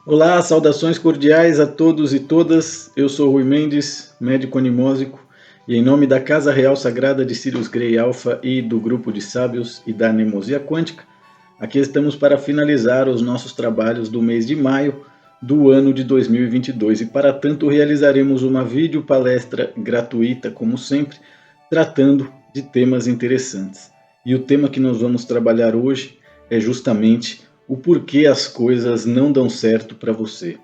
Olá, saudações cordiais a todos e todas. Eu sou Rui Mendes, médico animósico, e em nome da Casa Real Sagrada de Sirius Grey Alpha e do Grupo de Sábios e da Anemosia Quântica, aqui estamos para finalizar os nossos trabalhos do mês de maio do ano de 2022 e para tanto realizaremos uma vídeo palestra gratuita, como sempre, tratando de temas interessantes. E o tema que nós vamos trabalhar hoje é justamente o porquê as coisas não dão certo para você.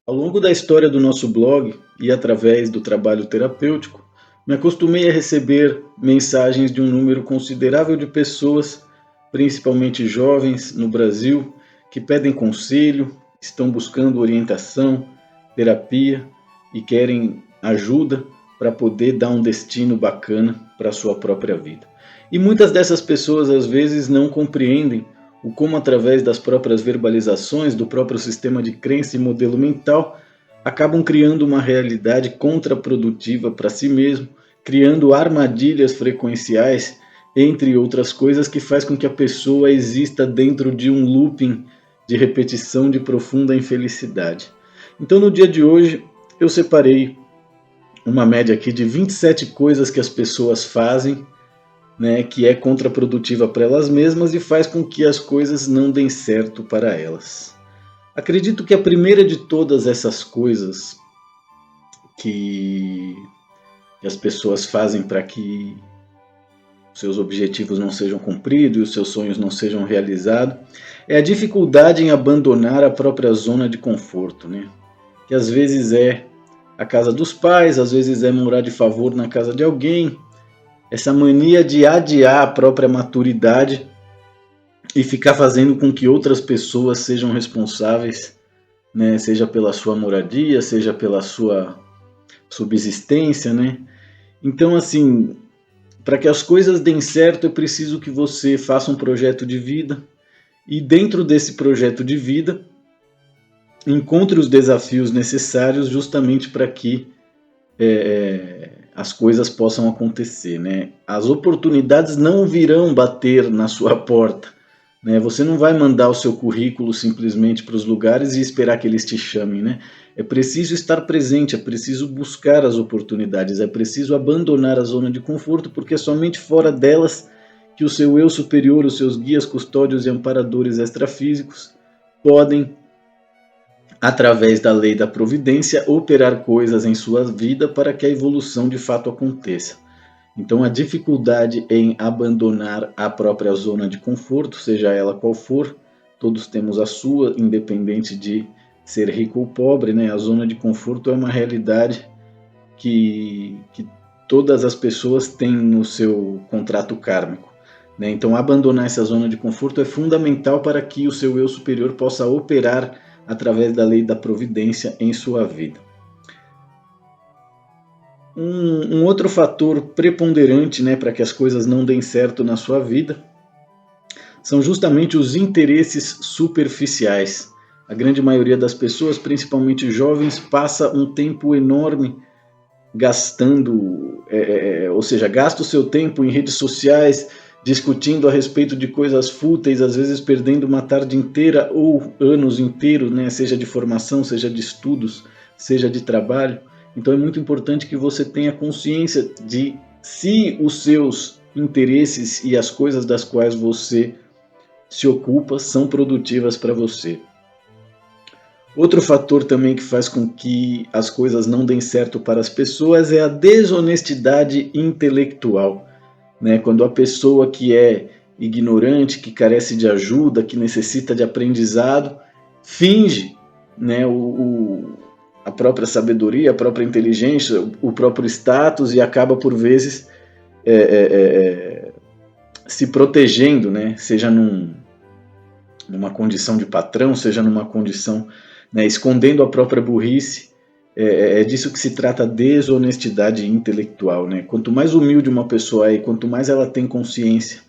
Ao longo da história do nosso blog e através do trabalho terapêutico, me acostumei a receber mensagens de um número considerável de pessoas, principalmente jovens no Brasil, que pedem conselho, estão buscando orientação, terapia e querem ajuda para poder dar um destino bacana para a sua própria vida. E muitas dessas pessoas às vezes não compreendem o como através das próprias verbalizações, do próprio sistema de crença e modelo mental, acabam criando uma realidade contraprodutiva para si mesmo, criando armadilhas frequenciais, entre outras coisas, que faz com que a pessoa exista dentro de um looping de repetição de profunda infelicidade. Então, no dia de hoje, eu separei uma média aqui de 27 coisas que as pessoas fazem, né, que é contraprodutiva para elas mesmas e faz com que as coisas não deem certo para elas. Acredito que a primeira de todas essas coisas que as pessoas fazem para que seus objetivos não sejam cumpridos e os seus sonhos não sejam realizados é a dificuldade em abandonar a própria zona de conforto, né? Que às vezes é a casa dos pais, às vezes é morar de favor na casa de alguém, essa mania de adiar a própria maturidade e ficar fazendo com que outras pessoas sejam responsáveis, né, seja pela sua moradia, seja pela sua subsistência, né? Então, assim, para que as coisas deem certo, é preciso que você faça um projeto de vida e dentro desse projeto de vida encontre os desafios necessários justamente para que as coisas possam acontecer, né? As oportunidades não virão bater na sua porta, né? Você não vai mandar o seu currículo simplesmente para os lugares e esperar que eles te chamem, né? É preciso estar presente, é preciso buscar as oportunidades, é preciso abandonar a zona de conforto, porque é somente fora delas que o seu eu superior, os seus guias, custódios e amparadores extrafísicos podem, através da lei da providência, operar coisas em sua vida para que a evolução de fato aconteça. Então, a dificuldade em abandonar a própria zona de conforto, seja ela qual for, todos temos a sua, independente de ser rico ou pobre, né? A zona de conforto é uma realidade que todas as pessoas têm no seu contrato kármico, né? Então, abandonar essa zona de conforto é fundamental para que o seu eu superior possa operar através da lei da providência em sua vida. Um outro fator preponderante, né, para que as coisas não deem certo na sua vida são justamente os interesses superficiais. A grande maioria das pessoas, principalmente jovens, passa um tempo enorme gastando, ou seja, gasta o seu tempo em redes sociais, discutindo a respeito de coisas fúteis, às vezes perdendo uma tarde inteira ou anos inteiros, né, seja de formação, seja de estudos, seja de trabalho. Então é muito importante que você tenha consciência de se os seus interesses e as coisas das quais você se ocupa são produtivas para você. Outro fator também que faz com que as coisas não deem certo para as pessoas é a desonestidade intelectual, né? Quando a pessoa que é ignorante, que carece de ajuda, que necessita de aprendizado, finge, né, a própria sabedoria, a própria inteligência, o próprio status e acaba por vezes se protegendo, né? Seja numa condição de patrão, seja numa condição, né, escondendo a própria burrice. É disso que se trata a desonestidade intelectual, né? Quanto mais humilde uma pessoa é, quanto mais ela tem consciência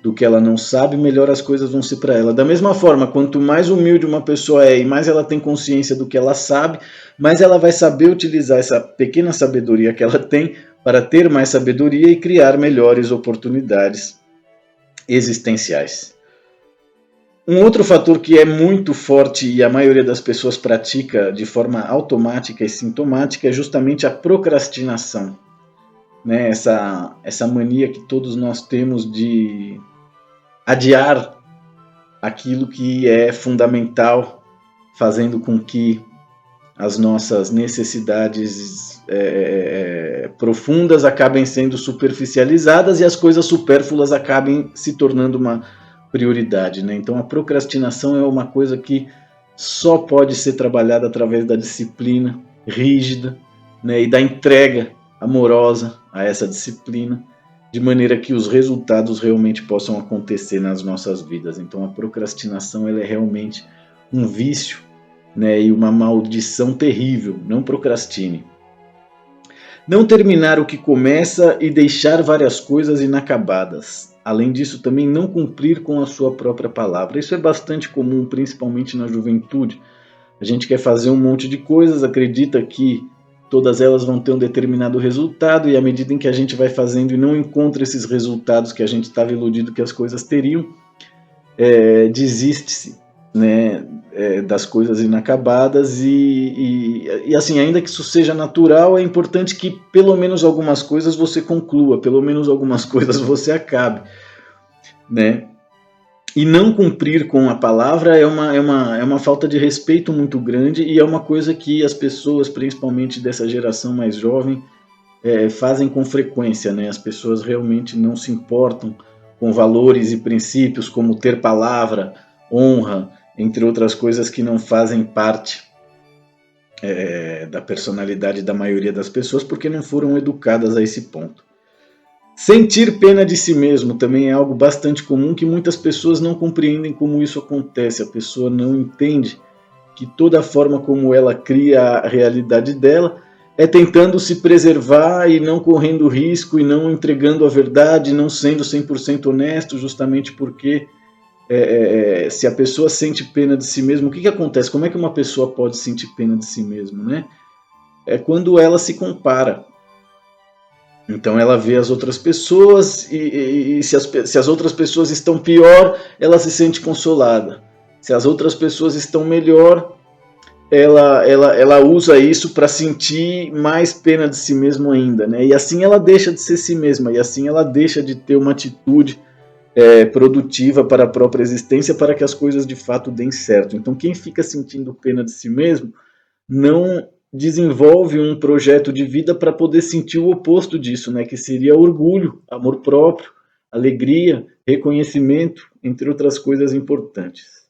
do que ela não sabe, melhor as coisas vão ser para ela. Da mesma forma, quanto mais humilde uma pessoa é e mais ela tem consciência do que ela sabe, mais ela vai saber utilizar essa pequena sabedoria que ela tem para ter mais sabedoria e criar melhores oportunidades existenciais. Um outro fator que é muito forte e a maioria das pessoas pratica de forma automática e sintomática é justamente a procrastinação, né? Essa mania que todos nós temos de adiar aquilo que é fundamental, fazendo com que as nossas necessidades profundas acabem sendo superficializadas e as coisas supérfluas acabem se tornando uma prioridade, né? Então a procrastinação é uma coisa que só pode ser trabalhada através da disciplina rígida, né, e da entrega amorosa a essa disciplina, de maneira que os resultados realmente possam acontecer nas nossas vidas. Então a procrastinação ela é realmente um vício, né, e uma maldição terrível. Não procrastine. Não terminar o que começa e deixar várias coisas inacabadas. Além disso, também não cumprir com a sua própria palavra. Isso é bastante comum, principalmente na juventude. A gente quer fazer um monte de coisas, acredita que todas elas vão ter um determinado resultado, e à medida em que a gente vai fazendo e não encontra esses resultados que a gente estava iludido que as coisas teriam, desiste-se, né, das coisas inacabadas e assim, ainda que isso seja natural, é importante que pelo menos algumas coisas você conclua, pelo menos algumas coisas você acabe, né? E não cumprir com a palavra é uma falta de respeito muito grande, e é uma coisa que as pessoas, principalmente dessa geração mais jovem, fazem com frequência, né? As pessoas realmente não se importam com valores e princípios como ter palavra, honra, entre outras coisas que não fazem parte da personalidade da maioria das pessoas, porque não foram educadas a esse ponto. Sentir pena de si mesmo também é algo bastante comum, que muitas pessoas não compreendem como isso acontece. A pessoa não entende que toda a forma como ela cria a realidade dela é tentando se preservar e não correndo risco e não entregando a verdade, não sendo 100% honesto, justamente porque se a pessoa sente pena de si mesma, o que acontece? Como é que uma pessoa pode sentir pena de si mesma, né? É quando ela se compara. Então ela vê as outras pessoas e se as outras pessoas estão pior, ela se sente consolada. Se as outras pessoas estão melhor, ela usa isso para sentir mais pena de si mesma ainda, né? E assim ela deixa de ser si mesma, e assim ela deixa de ter uma atitude produtiva para a própria existência, para que as coisas de fato deem certo. Então quem fica sentindo pena de si mesmo não desenvolve um projeto de vida para poder sentir o oposto disso, né? Que seria orgulho, amor próprio, alegria, reconhecimento, entre outras coisas importantes.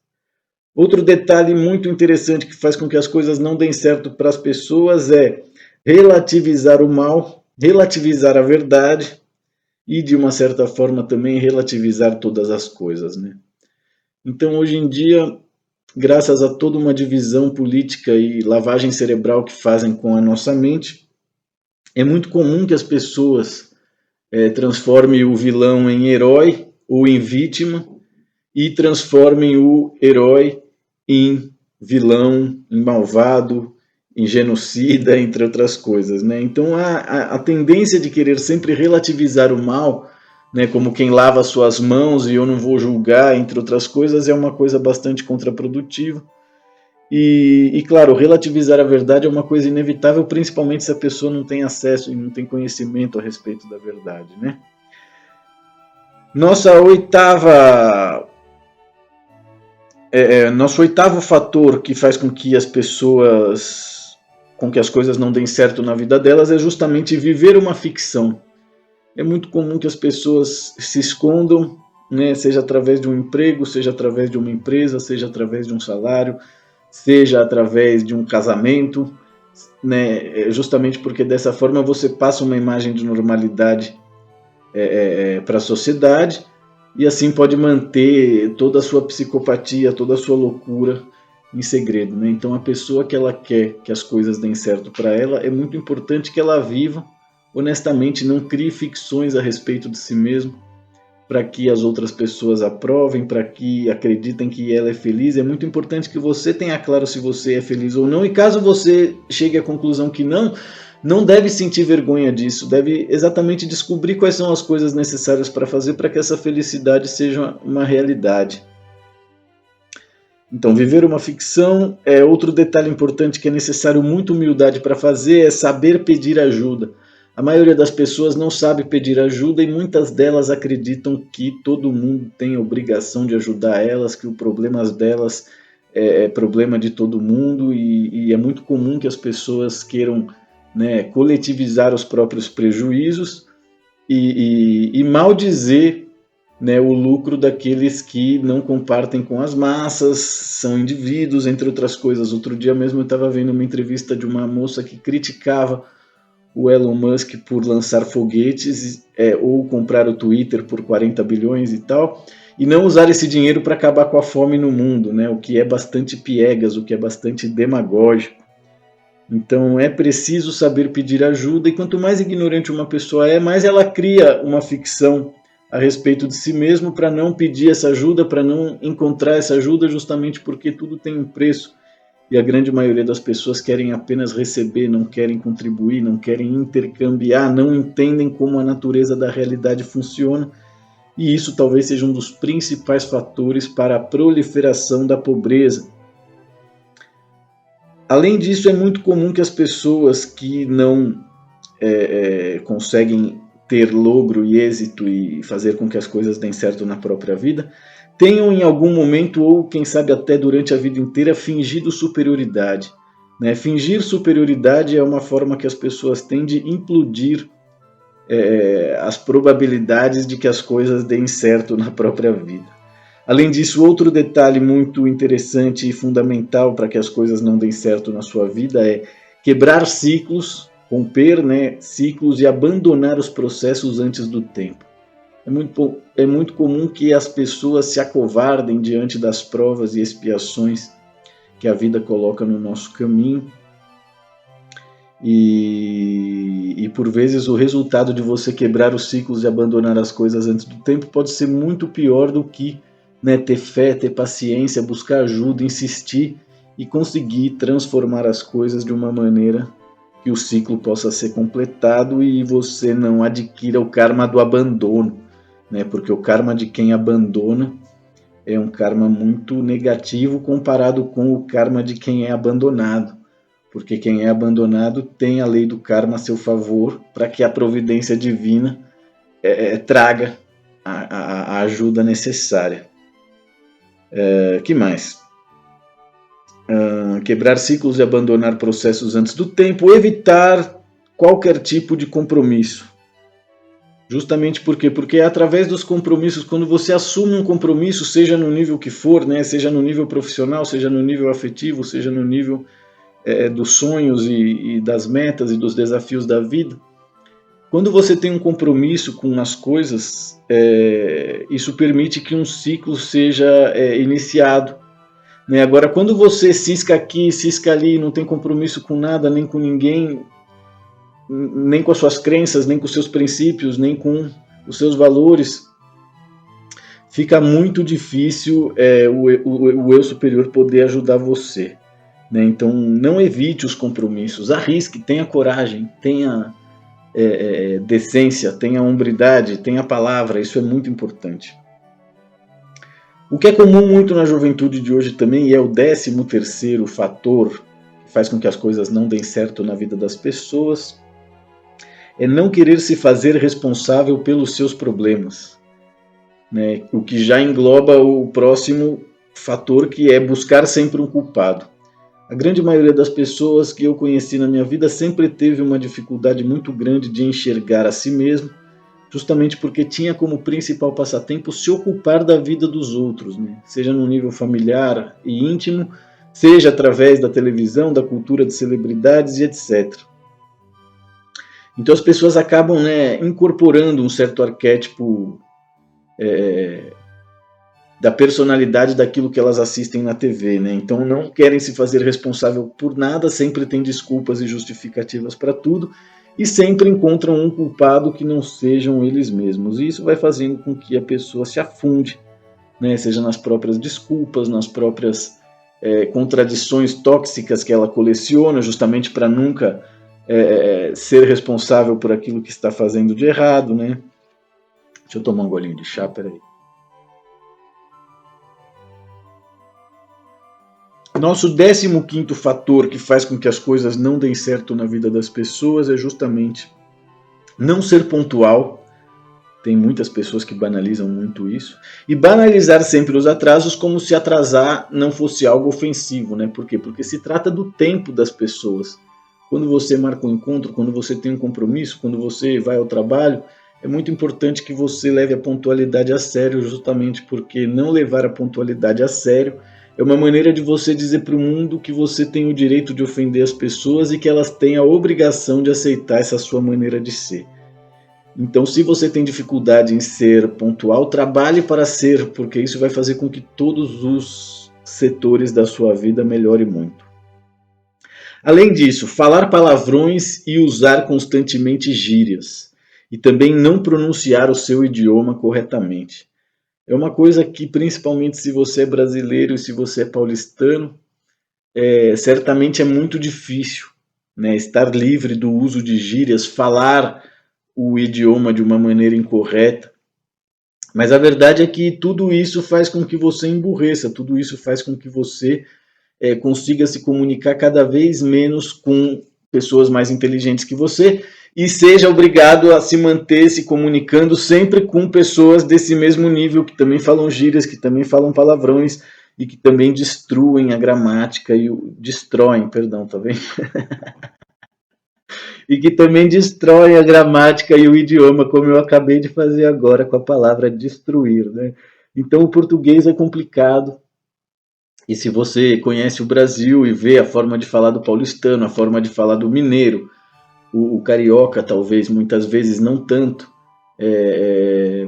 Outro detalhe muito interessante que faz com que as coisas não deem certo para as pessoas é relativizar o mal, relativizar a verdade e, de uma certa forma, também relativizar todas as coisas, né? Então, hoje em dia, graças a toda uma divisão política e lavagem cerebral que fazem com a nossa mente, é muito comum que as pessoas transformem o vilão em herói ou em vítima e transformem o herói em vilão, em malvado, em genocida, entre outras coisas, né? Então a tendência de querer sempre relativizar o mal, né, como quem lava suas mãos e eu não vou julgar, entre outras coisas, é uma coisa bastante contraprodutiva. E claro, relativizar a verdade é uma coisa inevitável, principalmente se a pessoa não tem acesso e não tem conhecimento a respeito da verdade, né? Nosso oitavo fator que faz com que as coisas não deem certo na vida delas é justamente viver uma ficção. É muito comum que as pessoas se escondam, né, seja através de um emprego, seja através de uma empresa, seja através de um salário, seja através de um casamento, né, justamente porque dessa forma você passa uma imagem de normalidade para a sociedade, e assim pode manter toda a sua psicopatia, toda a sua loucura em segredo, né? Então a pessoa que ela quer que as coisas deem certo para ela, é muito importante que ela viva honestamente, não crie ficções a respeito de si mesmo, para que as outras pessoas aprovem, para que acreditem que ela é feliz. É muito importante que você tenha claro se você é feliz ou não, e caso você chegue à conclusão que não, não deve sentir vergonha disso, deve exatamente descobrir quais são as coisas necessárias para fazer para que essa felicidade seja uma realidade. Então, viver uma ficção é outro detalhe importante que é necessário muita humildade para fazer, é saber pedir ajuda. A maioria das pessoas não sabe pedir ajuda e muitas delas acreditam que todo mundo tem a obrigação de ajudar elas, que o problema delas é problema de todo mundo e é muito comum que as pessoas queiram, né, coletivizar os próprios prejuízos e maldizer, né, o lucro daqueles que não compartem com as massas, são indivíduos, entre outras coisas. Outro dia mesmo eu estava vendo uma entrevista de uma moça que criticava o Elon Musk por lançar foguetes ou comprar o Twitter por 40 bilhões e tal, e não usar esse dinheiro para acabar com a fome no mundo, né, o que é bastante piegas, o que é bastante demagógico. Então é preciso saber pedir ajuda, e quanto mais ignorante uma pessoa é, mais ela cria uma ficção a respeito de si mesmo para não pedir essa ajuda, para não encontrar essa ajuda, justamente porque tudo tem um preço. E a grande maioria das pessoas querem apenas receber, não querem contribuir, não querem intercambiar, não entendem como a natureza da realidade funciona. E isso talvez seja um dos principais fatores para a proliferação da pobreza. Além disso, é muito comum que as pessoas que não conseguem ter logro e êxito e fazer com que as coisas deem certo na própria vida, tenham em algum momento, ou quem sabe até durante a vida inteira, fingido superioridade. Né? Fingir superioridade é uma forma que as pessoas têm de implodir as probabilidades de que as coisas deem certo na própria vida. Além disso, outro detalhe muito interessante e fundamental para que as coisas não deem certo na sua vida é quebrar ciclos, romper, né, ciclos e abandonar os processos antes do tempo. É muito comum que as pessoas se acovardem diante das provas e expiações que a vida coloca no nosso caminho. E por vezes o resultado de você quebrar os ciclos e abandonar as coisas antes do tempo pode ser muito pior do que, né, ter fé, ter paciência, buscar ajuda, insistir e conseguir transformar as coisas de uma maneira que o ciclo possa ser completado e você não adquira o karma do abandono, né? Porque o karma de quem abandona é um karma muito negativo comparado com o karma de quem é abandonado. Porque quem é abandonado tem a lei do karma a seu favor para que a providência divina traga a ajuda necessária. Que mais? Quebrar ciclos e abandonar processos antes do tempo, evitar qualquer tipo de compromisso. Justamente porque é através dos compromissos, quando você assume um compromisso, seja no nível que for, né, seja no nível profissional, seja no nível afetivo, seja no nível dos sonhos e das metas e dos desafios da vida, quando você tem um compromisso com as coisas, isso permite que um ciclo seja iniciado. Né? Agora, quando você cisca aqui, cisca ali, não tem compromisso com nada, nem com ninguém, nem com as suas crenças, nem com os seus princípios, nem com os seus valores, fica muito difícil o eu superior poder ajudar você. Né? Então, não evite os compromissos, arrisque, tenha coragem, tenha decência, tenha hombridade, tenha palavra, isso é muito importante. O que é comum muito na juventude de hoje também, e é o 13º fator que faz com que as coisas não deem certo na vida das pessoas, é não querer se fazer responsável pelos seus problemas. Né? O que já engloba o próximo fator, que é buscar sempre um culpado. A grande maioria das pessoas que eu conheci na minha vida sempre teve uma dificuldade muito grande de enxergar a si mesmo, justamente porque tinha como principal passatempo se ocupar da vida dos outros, né? Seja no nível familiar e íntimo, seja através da televisão, da cultura de celebridades e etc. Então as pessoas acabam, né, incorporando um certo arquétipo da personalidade daquilo que elas assistem na TV, né? Então não querem se fazer responsável por nada, sempre tem desculpas e justificativas para tudo, e sempre encontram um culpado que não sejam eles mesmos. E isso vai fazendo com que a pessoa se afunde, né? Seja nas próprias desculpas, nas próprias contradições tóxicas que ela coleciona, justamente para nunca ser responsável por aquilo que está fazendo de errado, né? Deixa eu tomar um golinho de chá, peraí. Nosso 15º fator que faz com que as coisas não deem certo na vida das pessoas é justamente não ser pontual. Tem muitas pessoas que banalizam muito isso. E banalizar sempre os atrasos como se atrasar não fosse algo ofensivo, né? Por quê? Porque se trata do tempo das pessoas. Quando você marca um encontro, quando você tem um compromisso, quando você vai ao trabalho, é muito importante que você leve a pontualidade a sério, justamente porque não levar a pontualidade a sério é uma maneira de você dizer para o mundo que você tem o direito de ofender as pessoas e que elas têm a obrigação de aceitar essa sua maneira de ser. Então, se você tem dificuldade em ser pontual, trabalhe para ser, porque isso vai fazer com que todos os setores da sua vida melhorem muito. Além disso, falar palavrões e usar constantemente gírias. E também não pronunciar o seu idioma corretamente. É uma coisa que, principalmente se você é brasileiro e se você é paulistano, certamente é muito difícil, né? Estar livre do uso de gírias, falar o idioma de uma maneira incorreta. Mas a verdade é que tudo isso faz com que você emburreça, tudo isso faz com que você consiga se comunicar cada vez menos com pessoas mais inteligentes que você e seja obrigado a se manter se comunicando sempre com pessoas desse mesmo nível, que também falam gírias, que também falam palavrões e que também destruem a gramática e destroem, perdão, tá vendo? E que também destroem a gramática e o idioma, como eu acabei de fazer agora com a palavra destruir, né? Então o português é complicado. E se você conhece o Brasil e vê a forma de falar do paulistano, a forma de falar do mineiro, o carioca talvez muitas vezes não tanto,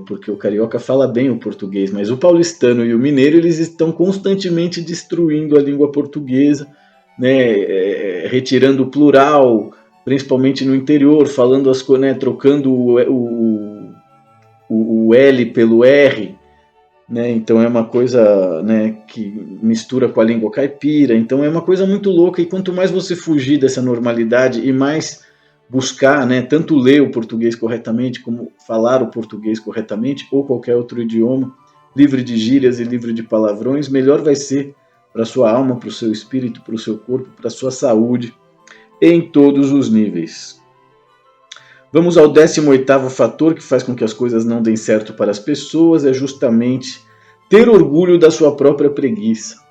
porque o carioca fala bem o português, mas o paulistano e o mineiro eles estão constantemente destruindo a língua portuguesa, né, retirando o plural, principalmente no interior, falando as coisas, né, trocando o L pelo R, né? Então é uma coisa, né, que mistura com a língua caipira, então é uma coisa muito louca, e quanto mais você fugir dessa normalidade e mais buscar, né, tanto ler o português corretamente como falar o português corretamente ou qualquer outro idioma, livre de gírias e livre de palavrões, melhor vai ser para a sua alma, para o seu espírito, para o seu corpo, para a sua saúde, em todos os níveis. Vamos ao 18º fator que faz com que as coisas não deem certo para as pessoas, é justamente ter orgulho da sua própria preguiça.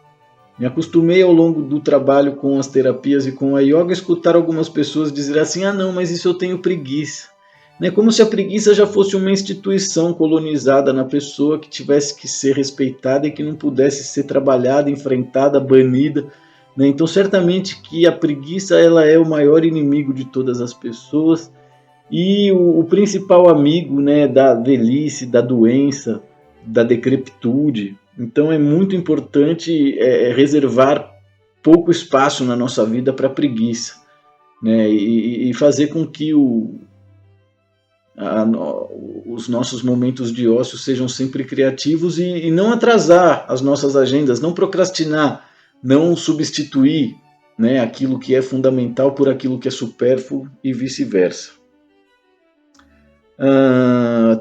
Me acostumei ao longo do trabalho com as terapias e com a yoga a escutar algumas pessoas dizer assim: ah não, mas isso eu tenho preguiça. Né? Como se a preguiça já fosse uma instituição colonizada na pessoa que tivesse que ser respeitada e que não pudesse ser trabalhada, enfrentada, banida. Né? Então certamente que a preguiça ela é o maior inimigo de todas as pessoas e o principal amigo, né, da velhice, da doença, da decrepitude. Então é muito importante reservar pouco espaço na nossa vida para preguiça, né, e fazer com que os nossos momentos de ócio sejam sempre criativos e não atrasar as nossas agendas, não procrastinar, não substituir, né, aquilo que é fundamental por aquilo que é supérfluo e vice-versa.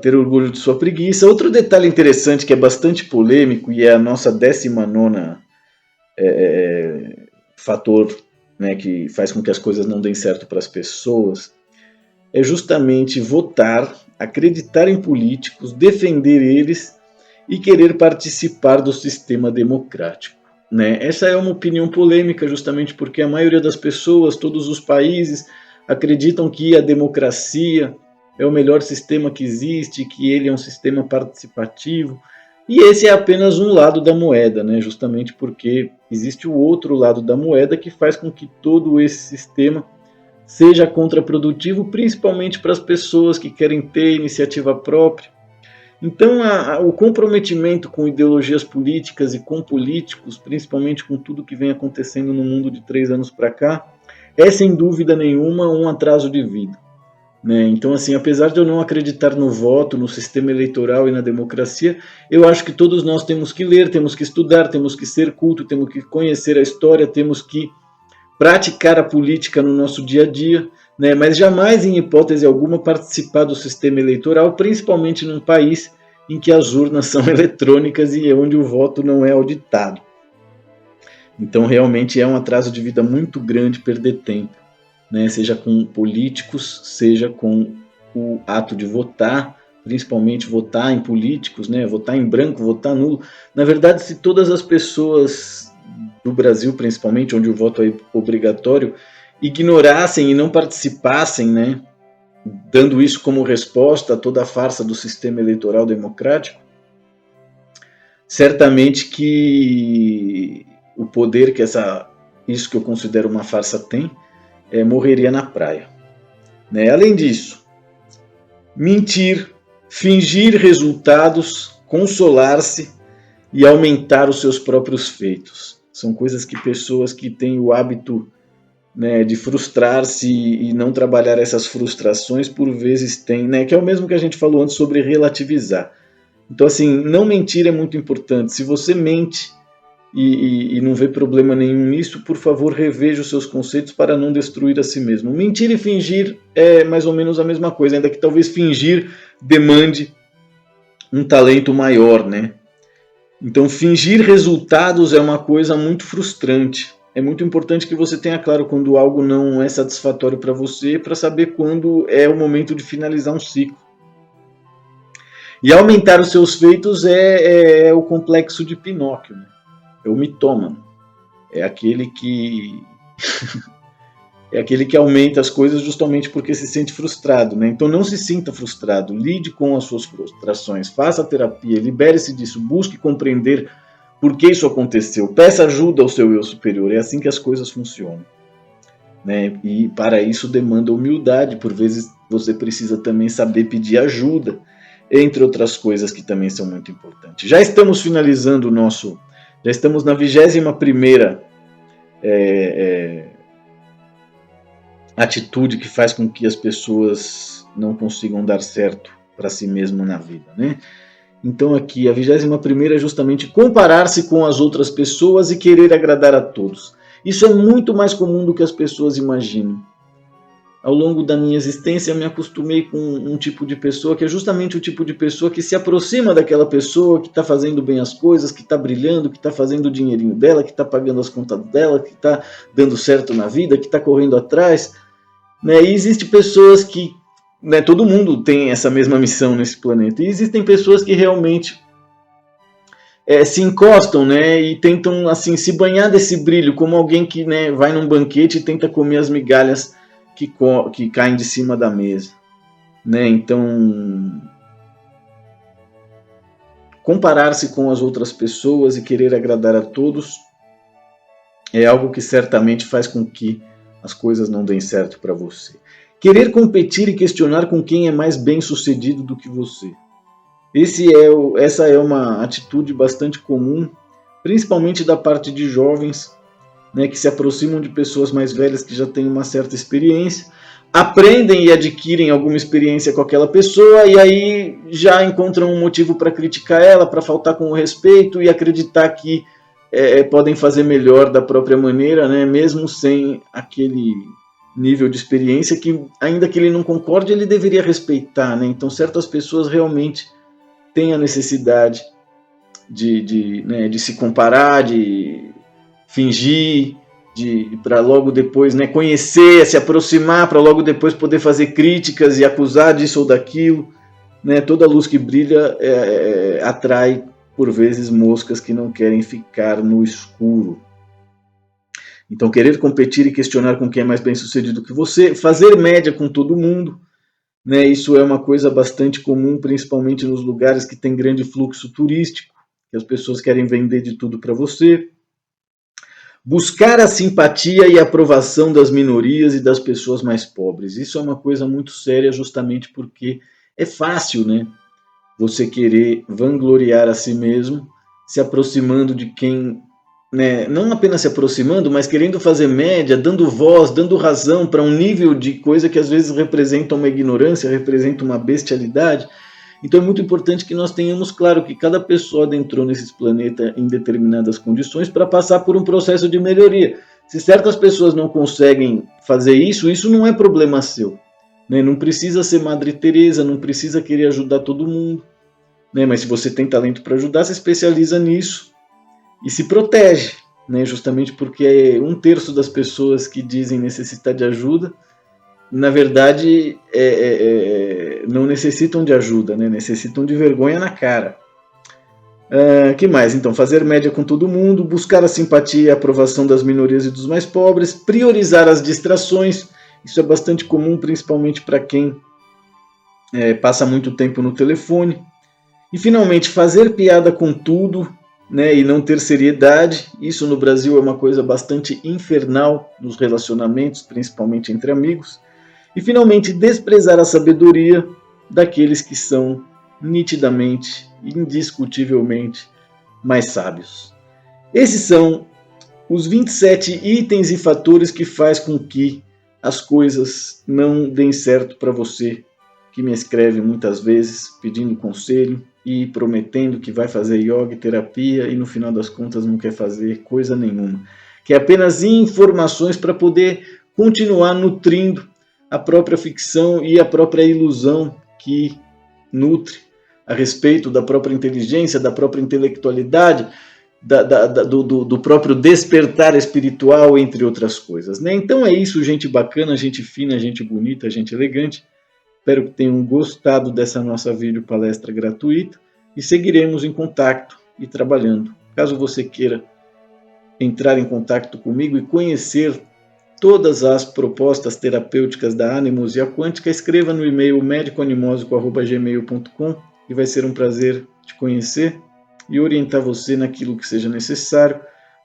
Ter orgulho de sua preguiça. Outro detalhe interessante que é bastante polêmico e é a nossa 19ª fator, né, que faz com que as coisas não deem certo para as pessoas é justamente votar, acreditar em políticos, defender eles e querer participar do sistema democrático. Né? Essa é uma opinião polêmica justamente porque a maioria das pessoas, todos os países, acreditam que a democracia é o melhor sistema que existe, que ele é um sistema participativo, e esse é apenas um lado da moeda, né? Justamente porque existe o outro lado da moeda que faz com que todo esse sistema seja contraprodutivo, principalmente para as pessoas que querem ter iniciativa própria. Então, o comprometimento com ideologias políticas e com políticos, principalmente com tudo que vem acontecendo no mundo de 3 anos para cá, é sem dúvida nenhuma um atraso de vida. né? Então, assim, apesar de eu não acreditar no voto, no sistema eleitoral e na democracia, eu acho que todos nós temos que ler, temos que estudar, temos que ser culto, temos que conhecer a história, temos que praticar a política no nosso dia a dia, né? Mas jamais, em hipótese alguma, participar do sistema eleitoral, principalmente num país em que as urnas são eletrônicas e onde o voto não é auditado. Então, realmente é um atraso de vida muito grande perder tempo, né? Seja com políticos, seja com o ato de votar, principalmente votar em políticos, né? Votar em branco, votar nulo. Na verdade, se todas as pessoas do Brasil, principalmente, onde o voto é obrigatório, ignorassem e não participassem, né? Dando isso como resposta a toda a farsa do sistema eleitoral democrático, certamente que o poder que isso que eu considero uma farsa tem, morreria na praia, né? Além disso, mentir, fingir resultados, consolar-se e aumentar os seus próprios feitos. São coisas que pessoas que têm o hábito, né, de frustrar-se e não trabalhar essas frustrações por vezes têm, né, que é o mesmo que a gente falou antes sobre relativizar. Então, assim, não mentir é muito importante. Se você mente e não vê problema nenhum nisso, por favor, reveja os seus conceitos para não destruir a si mesmo. Mentir e fingir é mais ou menos a mesma coisa, ainda que talvez fingir demande um talento maior, né? Então, fingir resultados é uma coisa muito frustrante. É muito importante que você tenha claro quando algo não é satisfatório para você, para saber quando é o momento de finalizar um ciclo. E aumentar os seus feitos é o complexo de Pinóquio, né? É o mitômano. É aquele que é aquele que aumenta as coisas justamente porque se sente frustrado, né? Então não se sinta frustrado, lide com as suas frustrações, faça terapia, libere-se disso, busque compreender por que isso aconteceu, peça ajuda ao seu eu superior, é assim que as coisas funcionam, né? E para isso demanda humildade, por vezes você precisa também saber pedir ajuda, entre outras coisas que também são muito importantes. Já estamos finalizando já estamos na 21ª atitude que faz com que as pessoas não consigam dar certo para si mesmo na vida, né? Então aqui, a 21ª é justamente comparar-se com as outras pessoas e querer agradar a todos. Isso é muito mais comum do que as pessoas imaginam. Ao longo da minha existência, eu me acostumei com um tipo de pessoa que é justamente o tipo de pessoa que se aproxima daquela pessoa que está fazendo bem as coisas, que está brilhando, que está fazendo o dinheirinho dela, que está pagando as contas dela, que está dando certo na vida, que está correndo atrás, né? E existem pessoas que, né, todo mundo tem essa mesma missão nesse planeta. E existem pessoas que realmente se encostam, né, e tentam assim se banhar desse brilho, como alguém que, né, vai num banquete e tenta comer as migalhas que caem de cima da mesa, né? Então, comparar-se com as outras pessoas e querer agradar a todos é algo que certamente faz com que as coisas não deem certo para você. Querer competir e questionar com quem é mais bem-sucedido do que você. Essa é uma atitude bastante comum, principalmente da parte de jovens, né, que se aproximam de pessoas mais velhas que já têm uma certa experiência, aprendem e adquirem alguma experiência com aquela pessoa e aí já encontram um motivo para criticar ela, para faltar com o respeito e acreditar que podem fazer melhor da própria maneira, né, mesmo sem aquele nível de experiência que, ainda que ele não concorde, ele deveria respeitar, né? Então certas pessoas realmente têm a necessidade de se comparar, de fingir, para logo depois, né, conhecer, se aproximar, para logo depois poder fazer críticas e acusar disso ou daquilo, né? Toda luz que brilha atrai por vezes moscas que não querem ficar no escuro. Então, querer competir e questionar com quem é mais bem sucedido que você, fazer média com todo mundo, né? Isso é uma coisa bastante comum, principalmente nos lugares que tem grande fluxo turístico, que as pessoas querem vender de tudo para você. Buscar a simpatia e a aprovação das minorias e das pessoas mais pobres. Isso é uma coisa muito séria, justamente porque é fácil, né, você querer vangloriar a si mesmo, se aproximando de quem né, não apenas se aproximando, mas querendo fazer média, dando voz, dando razão para um nível de coisa que às vezes representa uma ignorância, representa uma bestialidade. Então é muito importante que nós tenhamos claro que cada pessoa adentrou nesses planetas em determinadas condições para passar por um processo de melhoria. Se certas pessoas não conseguem fazer isso, isso não é problema seu. Né? Não precisa ser Madre Teresa, não precisa querer ajudar todo mundo. Né? Mas se você tem talento para ajudar, se especializa nisso e se protege. Né? Justamente porque 1/3 das pessoas que dizem necessitar de ajuda, na verdade, não necessitam de ajuda, né? Necessitam de vergonha na cara. Que mais? Então, fazer média com todo mundo, buscar a simpatia e a aprovação das minorias e dos mais pobres, priorizar as distrações, isso é bastante comum, principalmente para quem passa muito tempo no telefone. E, finalmente, fazer piada com tudo, né, e não ter seriedade, isso no Brasil é uma coisa bastante infernal nos relacionamentos, principalmente entre amigos. E, finalmente, desprezar a sabedoria daqueles que são nitidamente, indiscutivelmente, mais sábios. Esses são os 27 itens e fatores que faz com que as coisas não deem certo para você, que me escreve muitas vezes pedindo conselho e prometendo que vai fazer yoga e terapia e no final das contas não quer fazer coisa nenhuma. Quer apenas informações para poder continuar nutrindo a própria ficção e a própria ilusão que nutre a respeito da própria inteligência, da própria intelectualidade, do próprio despertar espiritual, entre outras coisas. Né? Então é isso, gente bacana, gente fina, gente bonita, gente elegante. Espero que tenham gostado dessa nossa vídeo palestra gratuita e seguiremos em contato e trabalhando. Caso você queira entrar em contato comigo e conhecer todas as propostas terapêuticas da Anemosia Quântica, escreva no e-mail medicoanimosico@gmail.com e vai ser um prazer te conhecer e orientar você naquilo que seja necessário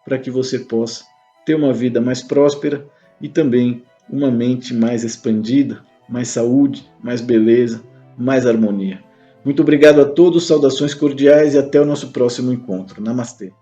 para que você possa ter uma vida mais próspera e também uma mente mais expandida, mais saúde, mais beleza, mais harmonia. Muito obrigado a todos, saudações cordiais e até o nosso próximo encontro. Namastê.